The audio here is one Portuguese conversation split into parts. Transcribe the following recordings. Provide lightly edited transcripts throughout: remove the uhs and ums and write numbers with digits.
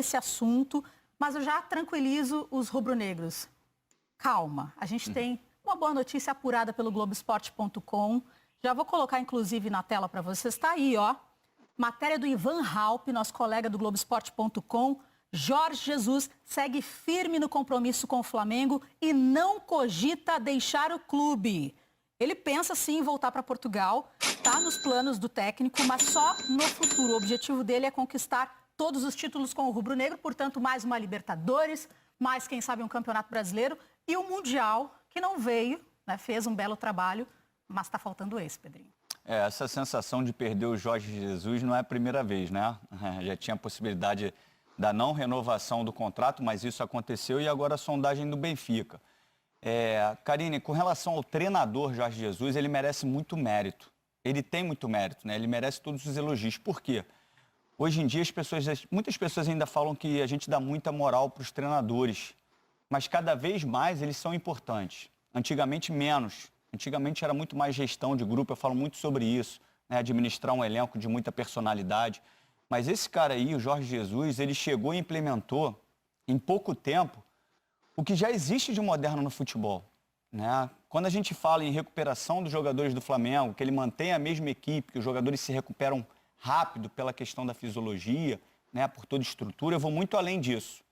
esse assunto, mas eu já tranquilizo os rubro-negros. Calma, a gente tem uma boa notícia apurada pelo Globoesporte.com. Já vou colocar, inclusive, na tela para vocês. Está aí, ó. Matéria do Ivan Halpe, nosso colega do Globoesporte.com. Jorge Jesus segue firme no compromisso com o Flamengo e não cogita deixar o clube. Ele pensa sim em voltar para Portugal, está nos planos do técnico, mas só no futuro. O objetivo dele é conquistar todos os títulos com o rubro-negro, portanto, mais uma Libertadores, mais, quem sabe, um Campeonato Brasileiro e o Mundial, que não veio, né, fez um belo trabalho, mas está faltando esse, Pedrinho. Essa sensação de perder o Jorge Jesus não é a primeira vez, né? Já tinha a possibilidade da não renovação do contrato, mas isso aconteceu e agora a sondagem do Benfica. Karine, com relação ao treinador Jorge Jesus, ele merece muito mérito. Ele tem muito mérito, né? Ele merece todos os elogios. Por quê? Hoje em dia, muitas pessoas ainda falam que a gente dá muita moral para os treinadores, mas cada vez mais eles são importantes. Antigamente, menos. Antigamente era muito mais gestão de grupo, eu falo muito sobre isso, né? Administrar um elenco de muita personalidade. Mas esse cara aí, o Jorge Jesus, ele chegou e implementou, em pouco tempo, o que já existe de moderno no futebol, né? Quando a gente fala em recuperação dos jogadores do Flamengo, que ele mantém a mesma equipe, que os jogadores se recuperam rápido pela questão da fisiologia, né, por toda a estrutura, eu vou muito além disso.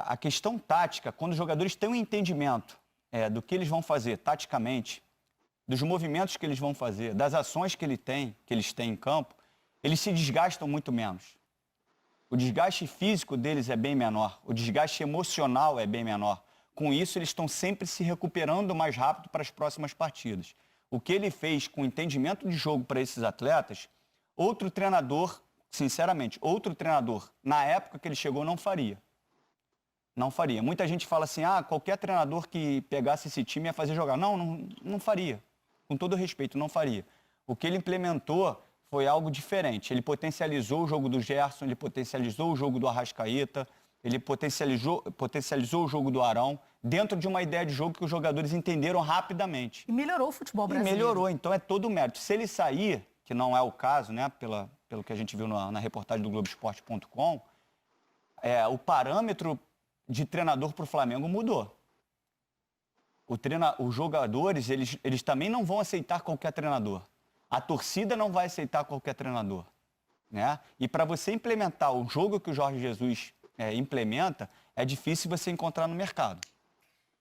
A questão tática, quando os jogadores têm um entendimento do que eles vão fazer taticamente, dos movimentos que eles vão fazer, das ações que eles têm em campo, eles se desgastam muito menos. O desgaste físico deles é bem menor, o desgaste emocional é bem menor. Com isso, eles estão sempre se recuperando mais rápido para as próximas partidas. O que ele fez com o entendimento de jogo para esses atletas, outro treinador, sinceramente, na época que ele chegou, não faria. Não faria. Muita gente fala assim, qualquer treinador que pegasse esse time ia fazer jogar. Não faria. Com todo respeito, não faria. O que ele implementou foi algo diferente. Ele potencializou o jogo do Gerson, ele potencializou o jogo do Arrascaeta, ele potencializou o jogo do Arão, dentro de uma ideia de jogo que os jogadores entenderam rapidamente. E melhorou o futebol brasileiro. E melhorou, então é todo o mérito. Se ele sair, que não é o caso, né, pelo que a gente viu na reportagem do Globoesporte.com, o parâmetro de treinador para o Flamengo mudou. Os jogadores, eles também não vão aceitar qualquer treinador. A torcida não vai aceitar qualquer treinador, né? E para você implementar o jogo que o Jorge Jesus implementa, é difícil você encontrar no mercado.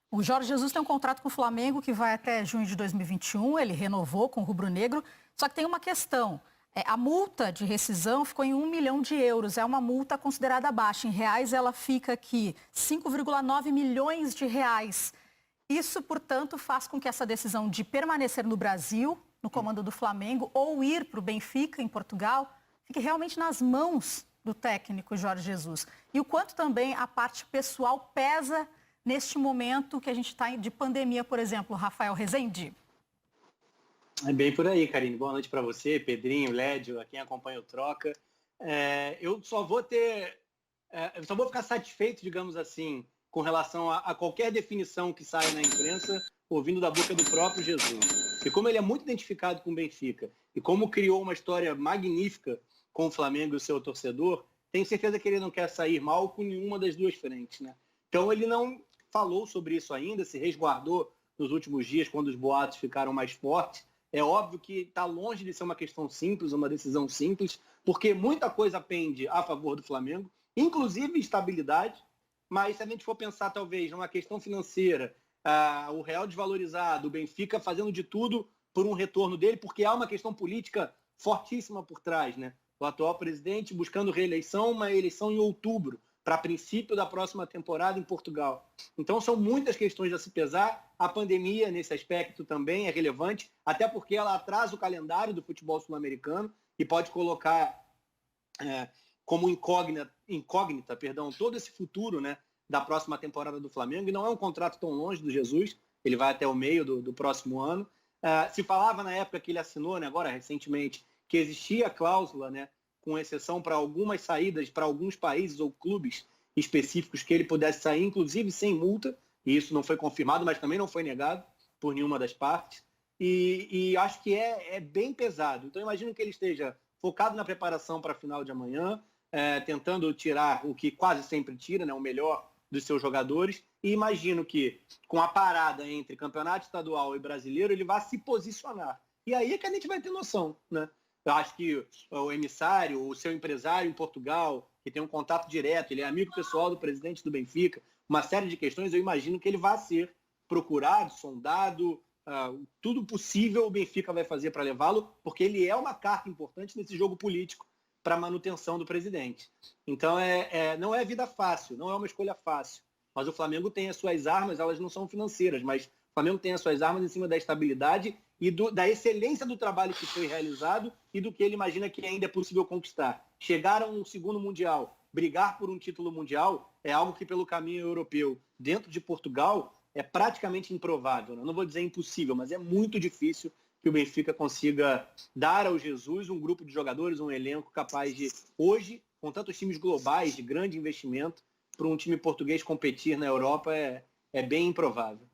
O Jorge Jesus tem um contrato com o Flamengo que vai até junho de 2021, ele renovou com o rubro-negro, só que tem uma questão. A multa de rescisão ficou em 1 milhão de euros, é uma multa considerada baixa. Em reais, ela fica aqui 5,9 milhões de reais. Isso, portanto, faz com que essa decisão de permanecer no Brasil, no comando do Flamengo, ou ir para o Benfica, em Portugal, fique realmente nas mãos do técnico Jorge Jesus. E o quanto também a parte pessoal pesa neste momento que a gente está de pandemia, por exemplo, Rafael Rezende. É bem por aí, Karine. Boa noite para você, Pedrinho, Lédio, a quem acompanha o Troca. Eu só vou ficar satisfeito, digamos assim, com relação a qualquer definição que saia na imprensa, ouvindo da boca do próprio Jesus. E como ele é muito identificado com o Benfica, e como criou uma história magnífica com o Flamengo e o seu torcedor, tenho certeza que ele não quer sair mal com nenhuma das duas frentes, né? Então ele não falou sobre isso ainda, se resguardou nos últimos dias, quando os boatos ficaram mais fortes. É óbvio que está longe de ser uma questão simples, uma decisão simples, porque muita coisa pende a favor do Flamengo, inclusive estabilidade, mas se a gente for pensar talvez numa questão financeira, o real desvalorizado, o Benfica fazendo de tudo por um retorno dele, porque há uma questão política fortíssima por trás, né? O atual presidente buscando reeleição, uma eleição em outubro, para princípio da próxima temporada em Portugal. Então são muitas questões a se pesar. A pandemia, nesse aspecto, também é relevante, até porque ela atrasa o calendário do futebol sul-americano e pode colocar como incógnita, todo esse futuro, né, da próxima temporada do Flamengo. E não é um contrato tão longe do Jesus, ele vai até o meio do próximo ano. Se falava na época que ele assinou, né, agora recentemente, que existia cláusula, né, com exceção para algumas saídas para alguns países ou clubes específicos, que ele pudesse sair, inclusive sem multa, e isso não foi confirmado, mas também não foi negado por nenhuma das partes, e acho que é bem pesado. Então imagino que ele esteja focado na preparação para a final de amanhã, tentando tirar o que quase sempre tira, né, o melhor dos seus jogadores, e imagino que com a parada entre campeonato estadual e brasileiro, ele vai se posicionar. E aí é que a gente vai ter noção, né? Eu acho que o emissário, o seu empresário em Portugal, que tem um contato direto, ele é amigo pessoal do presidente do Benfica, uma série de questões, eu imagino que ele vai ser procurado, sondado, tudo possível o Benfica vai fazer para levá-lo, porque ele é uma carta importante nesse jogo político para a manutenção do presidente. Então, não é vida fácil, não é uma escolha fácil. Mas o Flamengo tem as suas armas, elas não são financeiras, mas o Flamengo tem as suas armas em cima da estabilidade e da excelência do trabalho que foi realizado e do que ele imagina que ainda é possível conquistar. Chegar a um segundo Mundial, brigar por um título mundial, é algo que pelo caminho europeu, dentro de Portugal, é praticamente improvável. Eu não vou dizer impossível, mas é muito difícil que o Benfica consiga dar ao Jesus um grupo de jogadores, um elenco capaz de, hoje, com tantos times globais de grande investimento, para um time português competir na Europa é bem improvável.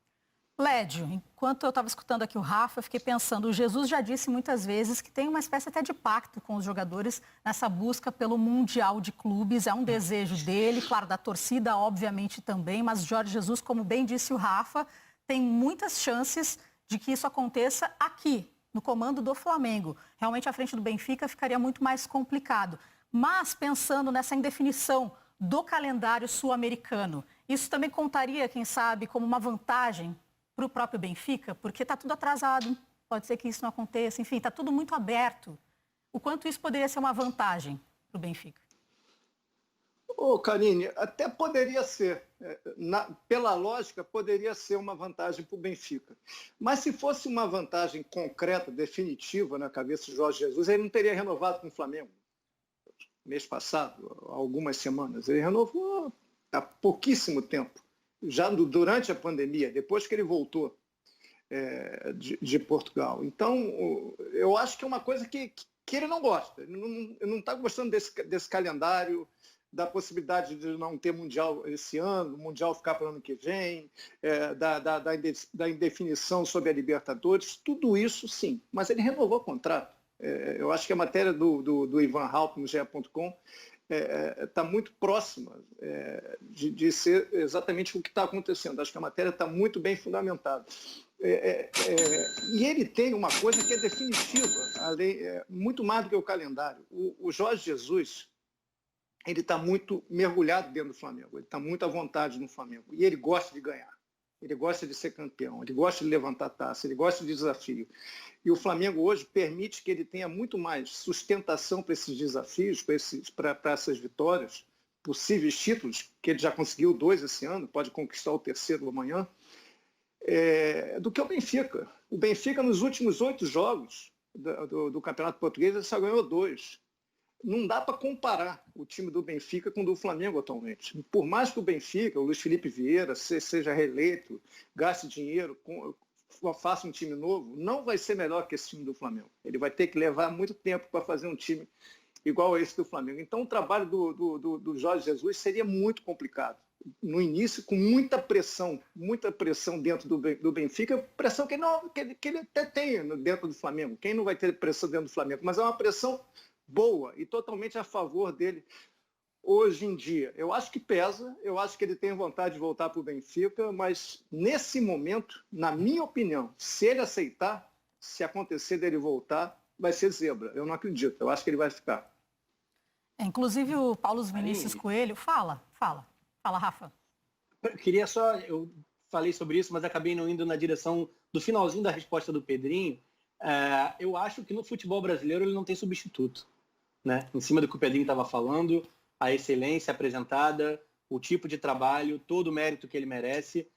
Lédio, enquanto eu estava escutando aqui o Rafa, eu fiquei pensando, o Jesus já disse muitas vezes que tem uma espécie até de pacto com os jogadores nessa busca pelo Mundial de Clubes, é um desejo dele, claro, da torcida, obviamente também, mas Jorge Jesus, como bem disse o Rafa, tem muitas chances de que isso aconteça aqui, no comando do Flamengo. Realmente, à frente do Benfica ficaria muito mais complicado. Mas, pensando nessa indefinição do calendário sul-americano, isso também contaria, quem sabe, como uma vantagem para o próprio Benfica? Porque está tudo atrasado, pode ser que isso não aconteça, enfim, está tudo muito aberto. O quanto isso poderia ser uma vantagem para o Benfica? Karine, até poderia ser. Pela lógica, poderia ser uma vantagem para o Benfica. Mas se fosse uma vantagem concreta, definitiva na cabeça de Jorge Jesus, ele não teria renovado com o Flamengo. Mês passado, algumas semanas. Ele renovou há pouquíssimo tempo. Já durante a pandemia, depois que ele voltou de Portugal. Então, eu acho que é uma coisa que ele não gosta. Ele não está gostando desse calendário, da possibilidade de não ter Mundial esse ano, o Mundial ficar para o ano que vem, da indefinição sobre a Libertadores, tudo isso sim, mas ele renovou o contrato. Eu acho que a matéria do Ivan Halp no GE.com está muito próxima de ser exatamente o que está acontecendo. Acho que a matéria está muito bem fundamentada. E ele tem uma coisa que é definitiva, muito mais do que o calendário. O Jorge Jesus, ele está muito mergulhado dentro do Flamengo, ele está muito à vontade no Flamengo. E ele gosta de ganhar, ele gosta de ser campeão, ele gosta de levantar taça, ele gosta de desafio. E o Flamengo hoje permite que ele tenha muito mais sustentação para esses desafios, para essas vitórias, possíveis títulos, que ele já conseguiu 2 esse ano, pode conquistar o 3º amanhã, do que o Benfica. O Benfica, nos últimos 8 jogos do Campeonato Português, ele só ganhou 2. Não dá para comparar o time do Benfica com o do Flamengo atualmente. Por mais que o Benfica, o Luiz Felipe Vieira, seja reeleito, gaste dinheiro, faça um time novo, não vai ser melhor que esse time do Flamengo. Ele vai ter que levar muito tempo para fazer um time igual a esse do Flamengo. Então, o trabalho do Jorge Jesus seria muito complicado. No início, com muita pressão dentro do Benfica, pressão que ele até tem dentro do Flamengo. Quem não vai ter pressão dentro do Flamengo? Mas é uma pressão boa e totalmente a favor dele hoje em dia. Eu acho que pesa, eu acho que ele tem vontade de voltar para o Benfica, mas nesse momento, na minha opinião, se ele aceitar, se acontecer dele voltar, vai ser zebra. Eu não acredito, eu acho que ele vai ficar. Inclusive o Paulo Vinícius Coelho, fala, Rafa. Eu falei sobre isso, mas acabei não indo na direção do finalzinho da resposta do Pedrinho. Eu acho que no futebol brasileiro ele não tem substituto, né? Em cima do que o Pedrinho estava falando, a excelência apresentada, o tipo de trabalho, todo o mérito que ele merece,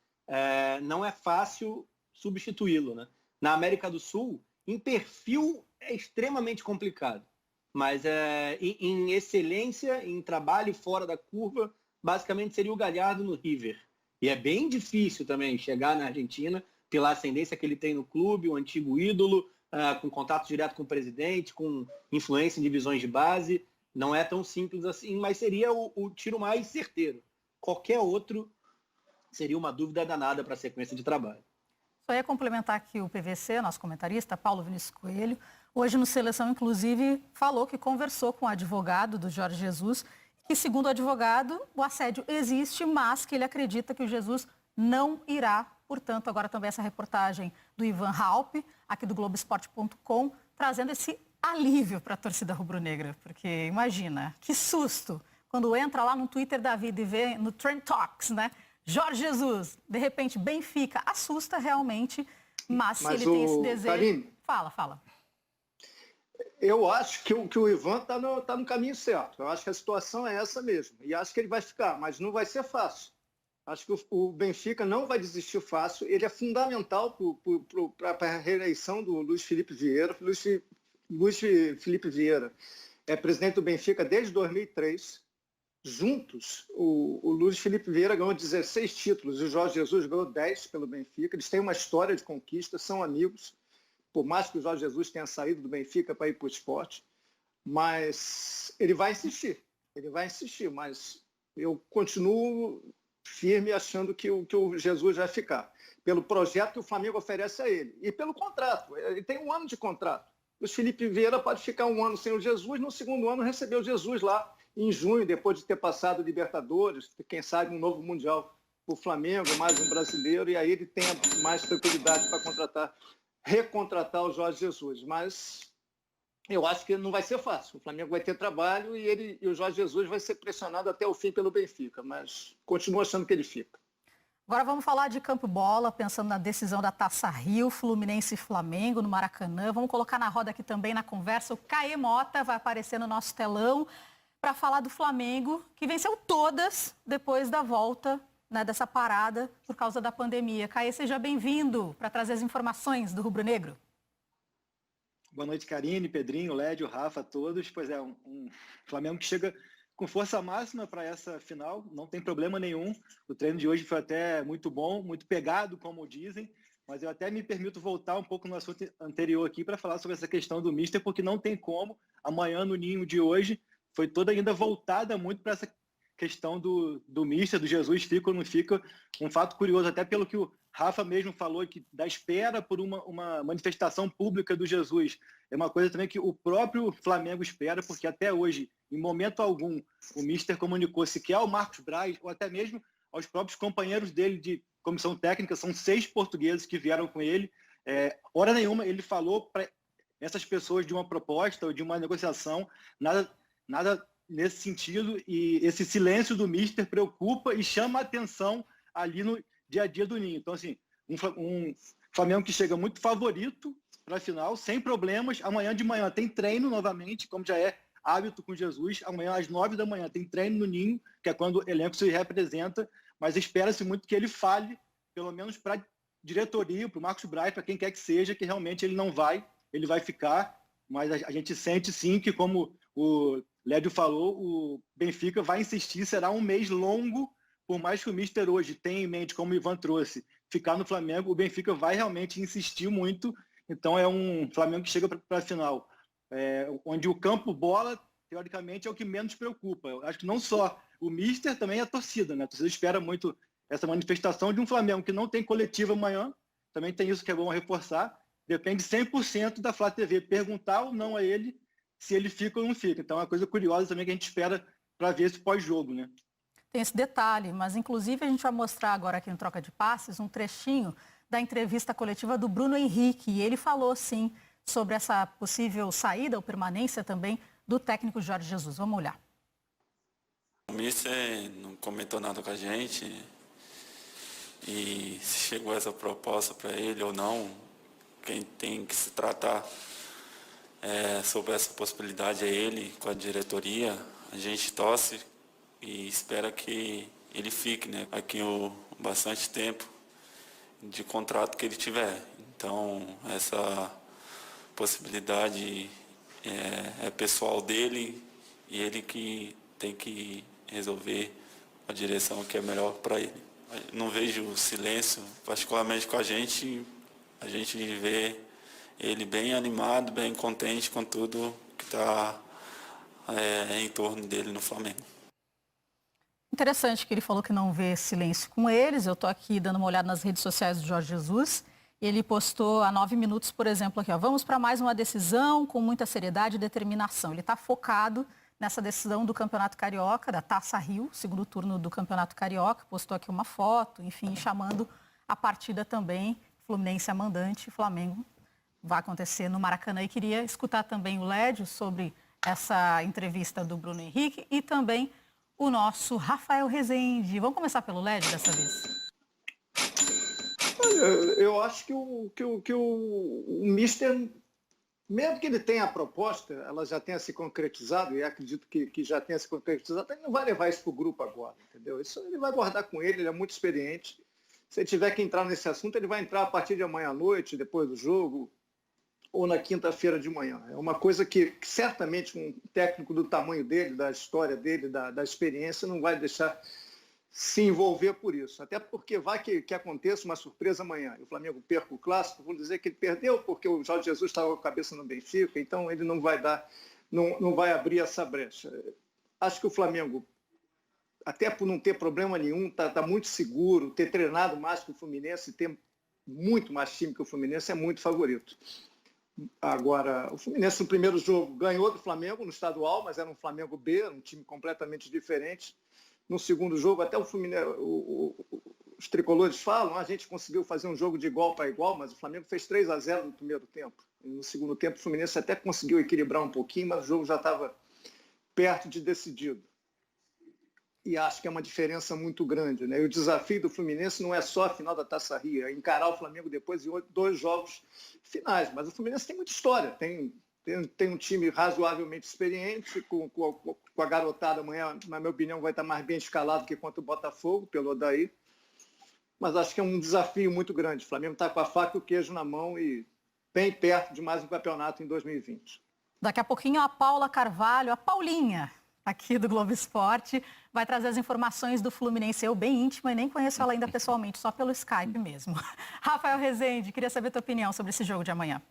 não é fácil substituí-lo, né? Na América do Sul, em perfil é extremamente complicado, mas em excelência, em trabalho fora da curva, basicamente seria o Galhardo no River. E é bem difícil também chegar na Argentina pela ascendência que ele tem no clube, o antigo ídolo, com contato direto com o presidente, com influência em divisões de base. Não é tão simples assim, mas seria o tiro mais certeiro. Qualquer outro seria uma dúvida danada para a sequência de trabalho. Só ia complementar aqui o PVC, nosso comentarista, Paulo Vinícius Coelho. Hoje no Seleção, inclusive, falou que conversou com o advogado do Jorge Jesus, que segundo o advogado, o assédio existe, mas que ele acredita que o Jesus não irá. Portanto, agora também essa reportagem do Ivan Halpe, aqui do Globoesporte.com, trazendo esse alívio para a torcida rubro-negra. Porque imagina, que susto, quando entra lá no Twitter da vida e vê no Trend Talks, né? Jorge Jesus, de repente, Benfica, assusta realmente, mas se ele tem esse desejo... Karine, Fala. Eu acho que o Ivan está no caminho certo. Eu acho que a situação é essa mesmo. E acho que ele vai ficar, mas não vai ser fácil. Acho que o Benfica não vai desistir fácil. Ele é fundamental para a reeleição do Luiz Felipe Vieira. Luiz Felipe Vieira é presidente do Benfica desde 2003. Juntos, o Luiz Felipe Vieira ganhou 16 títulos e o Jorge Jesus ganhou 10 pelo Benfica. Eles têm uma história de conquista, são amigos. Por mais que o Jorge Jesus tenha saído do Benfica para ir para o Sport. Mas ele vai insistir, mas eu continuo firme achando que o Jesus vai ficar, pelo projeto que o Flamengo oferece a ele e pelo contrato. Ele tem 1 ano de contrato. O Felipe Vieira pode ficar 1 ano sem o Jesus, no segundo ano receber o Jesus lá em junho, depois de ter passado o Libertadores, quem sabe um novo Mundial para o Flamengo, mais um brasileiro, e aí ele tem mais tranquilidade para recontratar o Jorge Jesus. Mas eu acho que não vai ser fácil. O Flamengo vai ter trabalho e o Jorge Jesus vai ser pressionado até o fim pelo Benfica, mas continuo achando que ele fica. Agora vamos falar de campo bola, pensando na decisão da Taça Rio, Fluminense e Flamengo no Maracanã. Vamos colocar na roda aqui também na conversa o Caê Mota, vai aparecer no nosso telão para falar do Flamengo, que venceu todas depois da volta, né, dessa parada por causa da pandemia. Caê, seja bem-vindo para trazer as informações do Rubro Negro. Boa noite, Karine, Pedrinho, Lédio, Rafa, todos. Pois é, um Flamengo que chega com força máxima para essa final, não tem problema nenhum. O treino de hoje foi até muito bom, muito pegado, como dizem, mas eu até me permito voltar um pouco no assunto anterior aqui para falar sobre essa questão do Mister, porque não tem como. Amanhã, no ninho de hoje, foi toda ainda voltada muito para essa questão do Mister, do Jesus fica ou não fica. Um fato curioso, até pelo que o Rafa mesmo falou, que da espera por uma manifestação pública do Jesus, é uma coisa também que o próprio Flamengo espera, porque até hoje, em momento algum, o Mister comunicou sequer ao Marcos Braz, ou até mesmo aos próprios companheiros dele de comissão técnica, são 6 portugueses que vieram com ele. Hora nenhuma ele falou para essas pessoas de uma proposta ou de uma negociação, nada nesse sentido, e esse silêncio do Mister preocupa e chama a atenção ali no dia a dia do Ninho. Então, assim, um Flamengo que chega muito favorito para a final, sem problemas. Amanhã de manhã tem treino novamente, como já é hábito com Jesus. Amanhã às 9 da manhã tem treino no Ninho, que é quando o elenco se representa, mas espera-se muito que ele fale, pelo menos para a diretoria, para o Marcos Braz, para quem quer que seja, que realmente ele vai ficar, mas a gente sente sim que, como o Lédio falou, o Benfica vai insistir, será um mês longo, por mais que o Mister hoje tenha em mente, como o Ivan trouxe, ficar no Flamengo, o Benfica vai realmente insistir muito. Então é um Flamengo que chega para a final, onde o campo bola, teoricamente, é o que menos preocupa. Eu acho que não só o Mister, também a torcida, né? A torcida espera muito essa manifestação de um Flamengo que não tem coletiva amanhã, também tem isso que é bom reforçar, depende 100% da Flá TV perguntar ou não a ele se ele fica ou não fica. Então é uma coisa curiosa também que a gente espera para ver esse pós-jogo, né? Tem esse detalhe, mas inclusive a gente vai mostrar agora aqui no Troca de Passes um trechinho da entrevista coletiva do Bruno Henrique. E ele falou, sim, sobre essa possível saída ou permanência também do técnico Jorge Jesus. Vamos olhar. O Mister não comentou nada com a gente. E se chegou essa proposta para ele ou não, quem tem que se tratar sobre essa possibilidade é ele, com a diretoria. A gente torce e espera que ele fique, né? Aqui bastante tempo de contrato que ele tiver. Então, essa possibilidade é pessoal dele e ele que tem que resolver a direção que é melhor para ele. Não vejo silêncio, particularmente com a gente vê ele bem animado, bem contente com tudo que está em torno dele no Flamengo. Interessante que ele falou que não vê silêncio com eles. Eu estou aqui dando uma olhada nas redes sociais do Jorge Jesus Ele postou há 9 minutos, por exemplo, aqui, ó, vamos para mais uma decisão com muita seriedade e determinação. Ele está focado nessa decisão do Campeonato Carioca, da Taça Rio, segundo turno do Campeonato Carioca. Postou aqui uma foto, enfim, chamando a partida também, Fluminense é mandante, Flamengo vai acontecer no Maracanã. E queria escutar também o Lédio sobre essa entrevista do Bruno Henrique e também o nosso Rafael Rezende. Vamos começar pelo Lédio dessa vez? Eu acho que o Mister, mesmo que ele tenha a proposta, ela já tenha se concretizado, e acredito que já tenha se concretizado, ele não vai levar isso para o grupo agora, entendeu? Isso ele vai guardar com ele é muito experiente. Se ele tiver que entrar nesse assunto, ele vai entrar a partir de amanhã à noite, depois do jogo, ou na quinta-feira de manhã. É uma coisa que certamente um técnico do tamanho dele, da história dele, da experiência, não vai deixar se envolver por isso. Até porque vai que aconteça uma surpresa amanhã. E o Flamengo perca o clássico, vão dizer que ele perdeu porque o Jorge Jesus estava com a cabeça no Benfica, então ele não vai abrir essa brecha. Acho que o Flamengo, até por não ter problema nenhum, está muito seguro, ter treinado mais que o Fluminense, ter muito mais time que o Fluminense, é muito favorito. Agora, o Fluminense no primeiro jogo ganhou do Flamengo no estadual, mas era um Flamengo B, um time completamente diferente. No segundo jogo, até o Fluminense, os tricolores falam, a gente conseguiu fazer um jogo de igual para igual, mas o Flamengo fez 3-0 no primeiro tempo. E no segundo tempo, o Fluminense até conseguiu equilibrar um pouquinho, mas o jogo já estava perto de decidido. E acho que é uma diferença muito grande, né? E o desafio do Fluminense não é só a final da Taça Rio, é encarar o Flamengo depois de 2 jogos finais. Mas o Fluminense tem muita história, tem um time razoavelmente experiente, com a garotada amanhã, na minha opinião, vai estar mais bem escalado que contra o Botafogo, pelo Odair. Mas acho que é um desafio muito grande. O Flamengo está com a faca e o queijo na mão e bem perto de mais um campeonato em 2020. Daqui a pouquinho a Paula Carvalho, a Paulinha, aqui do Globo Esporte, vai trazer as informações do Fluminense. Eu bem íntima e nem conheço ela ainda pessoalmente, só pelo Skype mesmo. Rafael Rezende, queria saber a tua opinião sobre esse jogo de amanhã.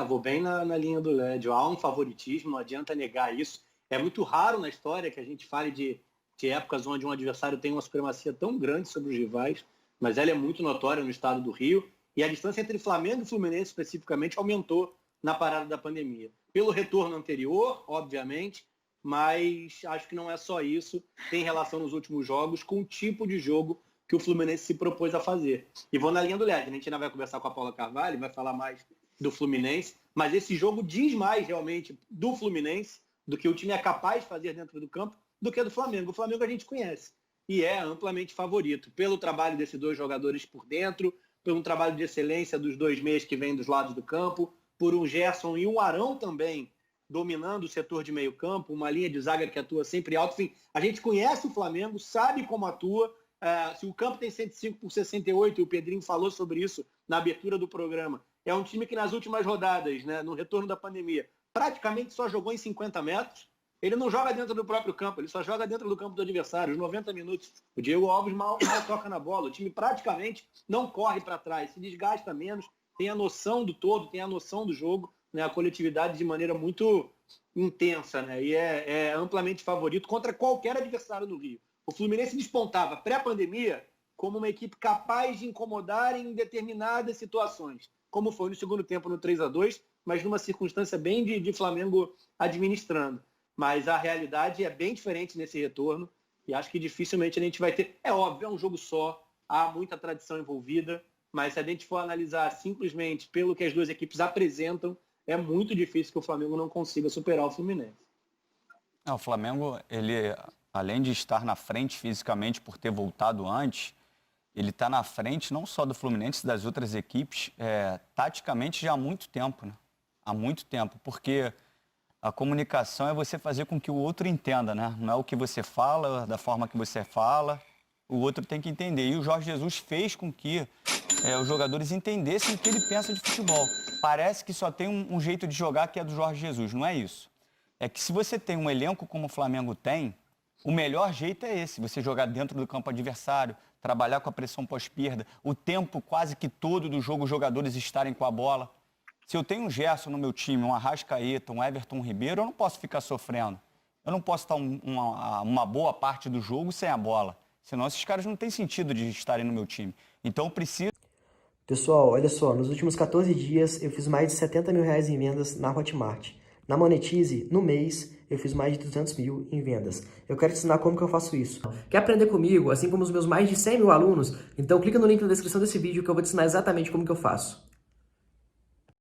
Vou bem na linha do Lédio. Há um favoritismo, não adianta negar isso. É muito raro na história que a gente fale de épocas onde um adversário tem uma supremacia tão grande sobre os rivais, mas ela é muito notória no estado do Rio. E a distância entre Flamengo e Fluminense, especificamente, aumentou na parada da pandemia. Pelo retorno anterior, obviamente, mas acho que não é só isso. Tem relação nos últimos jogos com o tipo de jogo que o Fluminense se propôs a fazer. E vou na linha do Lédio. A gente ainda vai conversar com a Paula Carvalho, vai falar mais do Fluminense, mas esse jogo diz mais realmente do Fluminense, do que o time é capaz de fazer dentro do campo, do que do Flamengo. O Flamengo a gente conhece e é amplamente favorito pelo trabalho desses 2 jogadores por dentro, por um trabalho de excelência dos 2 meias que vêm dos lados do campo, por um Gerson e um Arão também dominando o setor de meio campo, uma linha de zaga que atua sempre alto. Enfim, a gente conhece o Flamengo, sabe como atua. Se o campo tem 105/68, e o Pedrinho falou sobre isso na abertura do programa, é um time que nas últimas rodadas, né, no retorno da pandemia, praticamente só jogou em 50 metros. Ele não joga dentro do próprio campo, ele só joga dentro do campo do adversário, os 90 minutos. O Diego Alves mal toca na bola, o time praticamente não corre para trás, se desgasta menos, tem a noção do todo, tem a noção do jogo, né, a coletividade de maneira muito intensa, né, e é amplamente favorito contra qualquer adversário do Rio. O Fluminense despontava pré-pandemia como uma equipe capaz de incomodar em determinadas situações, como foi no segundo tempo no 3-2, mas numa circunstância bem de Flamengo administrando. Mas a realidade é bem diferente nesse retorno e acho que dificilmente a gente vai ter... É óbvio, é um jogo só, há muita tradição envolvida, mas se a gente for analisar simplesmente pelo que as 2 equipes apresentam, é muito difícil que o Flamengo não consiga superar o Fluminense. O Flamengo, ele, além de estar na frente fisicamente por ter voltado antes, ele está na frente não só do Fluminense, das outras equipes, taticamente já há muito tempo, né? Há muito tempo, porque a comunicação é você fazer com que o outro entenda, né? Não é o que você fala, da forma que você fala, o outro tem que entender. E o Jorge Jesus fez com que os jogadores entendessem o que ele pensa de futebol. Parece que só tem um jeito de jogar que é do Jorge Jesus, não é isso. É que se você tem um elenco como o Flamengo tem, o melhor jeito é esse, você jogar dentro do campo adversário, trabalhar com a pressão pós-perda, o tempo quase que todo do jogo os jogadores estarem com a bola. Se eu tenho um Gerson no meu time, um Arrascaeta, um Everton Ribeiro, eu não posso ficar sofrendo. Eu não posso estar uma boa parte do jogo sem a bola. Senão esses caras não têm sentido de estarem no meu time. Então eu preciso... Pessoal, olha só, nos últimos 14 dias eu fiz mais de 70 mil reais em vendas na Hotmart. Na Monetize, no mês, eu fiz mais de 200 mil em vendas. Eu quero te ensinar como que eu faço isso. Quer aprender comigo, assim como os meus mais de 100 mil alunos? Então clica no link na descrição desse vídeo que eu vou te ensinar exatamente como que eu faço.